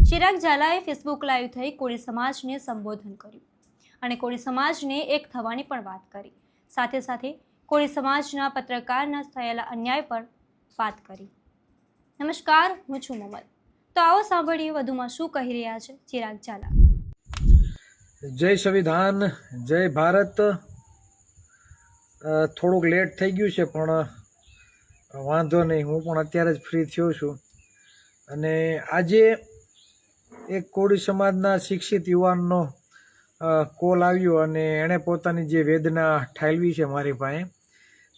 ચિરાગ ઝાલાએ Facebook live થઈ કોળી સમાજને સંબોધન કર્યું અને કોળી સમાજને એક થવાની પણ વાત કરી. સાથે સાથે કોળી સમાજના પત્રકારના થયેલા અન્યાય પર વાત કરી. નમસ્કાર, હું છું મમલ. તો આવો સાંભળીએ વધુમાં શું કહી રહ્યા છે ચિરાગ ઝાલા. જય સંવિધાન, જય ભારત. થોડુંક લેટ થઈ ગયું છે પણ વાંધો નહીં, હું પણ અત્યારે જ ફ્રી થયો છું. અને આજે એક કોળી સમાજના શિક્ષિત યુવાનનો કોલ આવ્યો અને એણે પોતાની જે વેદના ઠાલવી છે મારી પાસે,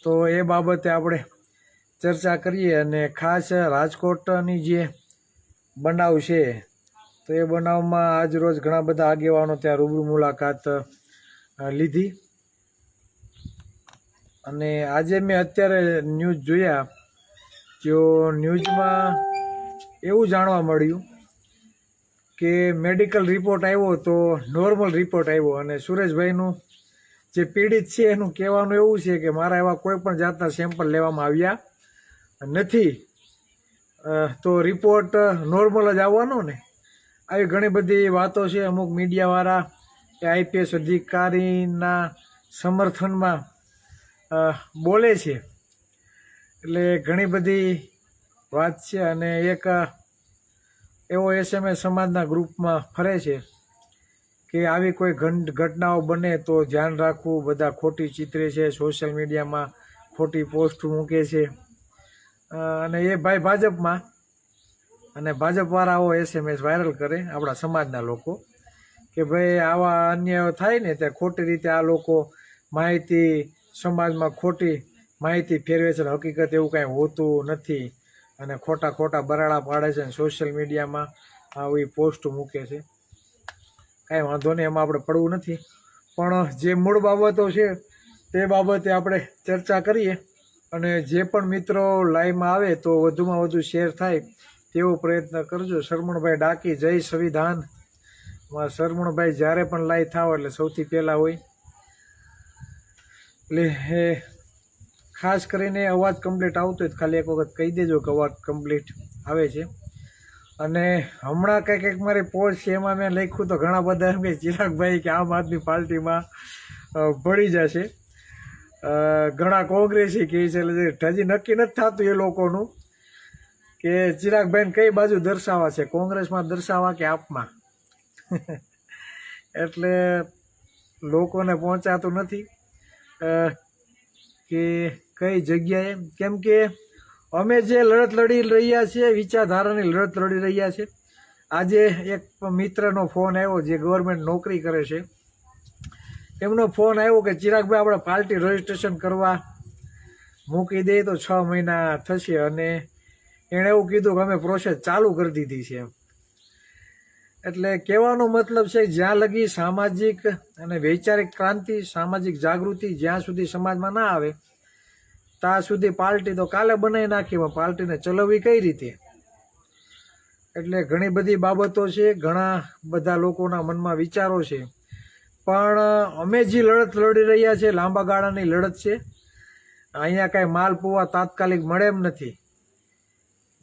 તો એ બાબતે આપણે ચર્ચા કરીએ. અને ખાસ રાજકોટની જે બનાવ છે તો એ બનાવમાં આજ રોજ ઘણા બધા આગેવાનો ત્યાં રૂબરૂ મુલાકાત લીધી. અને આજે મેં અત્યારે ન્યૂઝ જોયા, તો ન્યૂઝમાં એવું જાણવા મળ્યું કે મેડિકલ રિપોર્ટ આવ્યો તો નોર્મલ રિપોર્ટ આવ્યો. અને સુરેશભાઈનું જે પીડિત છે એનું કહેવાનું એવું છે કે મારા એવા કોઈ પણ જાતના સેમ્પલ લેવામાં આવ્યા નથી, તો રિપોર્ટ નોર્મલ જ આવવાનો ને. આવી ઘણી બધી વાતો છે. અમુક મીડિયાવાળા કે આઈપીએસ અધિકારીના સમર્થનમાં બોલે છે, એટલે ઘણી બધી વાત છે. અને એક એવો એસએમએસ સમાજના ગ્રુપમાં ફરે છે કે આવી કોઈ ઘટનાઓ બને તો ધ્યાન રાખવું, બધા ખોટી ચિત્રે છે, સોશિયલ મીડિયામાં ખોટી પોસ્ટ મૂકે છે. અને એ ભાઈ ભાજપમાં, અને ભાજપવાળાઓ એસએમએસ વાયરલ કરે આપણા સમાજના લોકો કે ભાઈ આવા અન્યાયો થાય ને ત્યાં ખોટી રીતે આ લોકો માહિતી સમાજમાં ખોટી માહિતી ફેરવે છે. હકીકત એવું કાંઈ હોતું નથી અને ખોટા બરાડા પાડે છે અને સોશિયલ મીડિયામાં આવી પોસ્ટ મૂકે છે. કાંઈ વાંધો નહીં, એમાં આપણે પડવું નથી. પણ જે મૂળ બાબતો છે તે બાબતે આપણે ચર્ચા કરીએ. અને જે પણ મિત્રો લાઈવમાં આવે તો વધુમાં વધુ શેર થાય તેવો પ્રયત્ન કરજો. શરમણભાઈ ડાકી, જય સંવિધાન. શરમણભાઈ જ્યારે પણ લાઈવ થાવ એટલે સૌથી પહેલાં હોય. એટલે એ ખાસ કરીને અવાજ કમ્પ્લીટ આવતો હોય તો ખાલી એક વખત કહી દેજો કે અવાજ કમ્પ્લીટ આવે છે. અને હમણાં કંઈક મારી પોસ્ટ છે એમાં મેં લખ્યું તો ઘણા બધા એમ કે ચિરાગભાઈ કે આમ આદમી પાર્ટીમાં ભળી જશે. ઘણા કોંગ્રેસી કહે છે, એટલે હજી નક્કી નથી થતું એ લોકોનું કે ચિરાગભાઈને કઈ બાજુ દર્શાવવા છે, કોંગ્રેસમાં દર્શાવવા કે આપમાં. એટલે લોકોને પહોંચાતું નથી કે કઈ જગ્યાએ. કેમ કે અમે જે લડત લડી રહ્યા છીએ, વિચારધારાની લડત લડી રહ્યા છે. આજે એક મિત્રનો ફોન આવ્યો જે ગવર્મેન્ટ નોકરી કરે છે, એમનો ફોન આવ્યો કે ચિરાગભાઈ આપણે પાર્ટી રજીસ્ટ્રેશન કરવા મૂકી દઈએ તો 6 મહિના થશે. અને એણે એવું કીધું કે અમે પ્રોસેસ ચાલુ કરી દીધી છે. એટલે કહેવાનો મતલબ છે જ્યાં લગી સામાજિક અને વૈચારિક ક્રાંતિ, સામાજિક જાગૃતિ જ્યાં સુધી સમાજમાં ના આવે ત્યાં સુધી પાર્ટી તો કાલે બનાવી નાખી, પણ પાર્ટીને ચલાવવી કઈ રીતે. એટલે ઘણી બધી બાબતો છે, ઘણા બધા લોકોના મનમાં વિચારો છે. પણ અમે જે લડત લડી રહ્યા છીએ લાંબા ગાળાની લડત છે. અહીંયા કાંઈ માલ પુવા તાત્કાલિક મળે એમ નથી,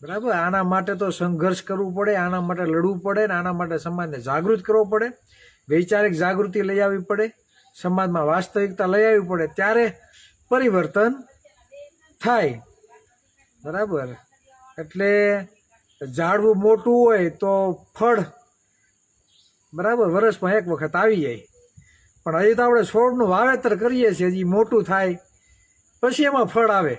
બરાબર. આના માટે તો સંઘર્ષ કરવું પડે, આના માટે લડવું પડે, ને આના માટે સમાજને જાગૃત કરવો પડે, વૈચારિક જાગૃતિ લઈ આવવી પડે, સમાજમાં વાસ્તવિકતા લઈ આવવી પડે, ત્યારે પરિવર્તન થાય, બરાબર. એટલે ઝાડવું મોટું હોય તો ફળ, બરાબર, વર્ષમાં એક વખત આવી જાય. પણ હજી તો આપણે છોડનું વાવેતર કરીએ છીએ, હજી મોટું થાય પછી એમાં ફળ આવે.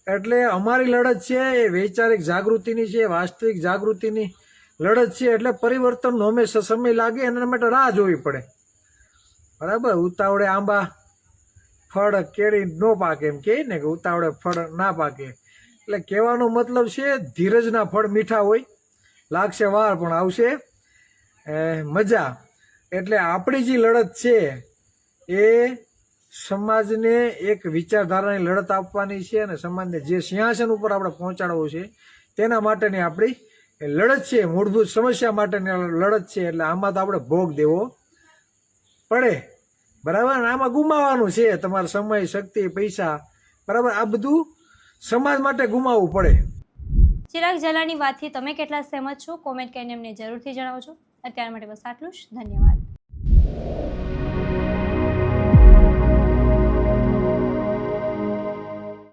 એટલે અમારી લડત છે એ વૈચારિક જાગૃતિની છે, વાસ્તવિક જાગૃતિની લડત છે. એટલે પરિવર્તનનો હંમેશા સમય લાગે, એના માટે રાહ જોવી પડે, બરાબર. ઉતાવળે આંબા ફળ કેળી ન પાકે, એમ કહે ને કે ઉતાવળે ફળ ના પાકે. એટલે કહેવાનો મતલબ છે ધીરજના ફળ મીઠા હોય, લાગશે વાર પણ આવશે મજા. એટલે આપણી જે લડત છે એ સમાજને એક વિચારધારાની લડત આપવાની છે, અને સમાજને જે સિંહાસન ઉપર આપણે પહોંચાડવું છે તેના માટેની આપણી લડત છે, મૂળભૂત સમસ્યા માટેની લડત છે. એટલે આમાં તો આપણે ભોગ દેવો પડે, બરાબર. આમાં ગુમાવવાનું છે તમારો સમય, શક્તિ, પૈસા, બરાબર. આ બધું સમાજ માટે ગુમાવવું પડે. ચિરાગ ઝાલાની વાતથી તમે કેટલા સહેમત છો? કોમેન્ટ કરીને અમને જરૂરથી જણાવજો. અત્યાર માટે બસ આટલું જ. ધન્યવાદ.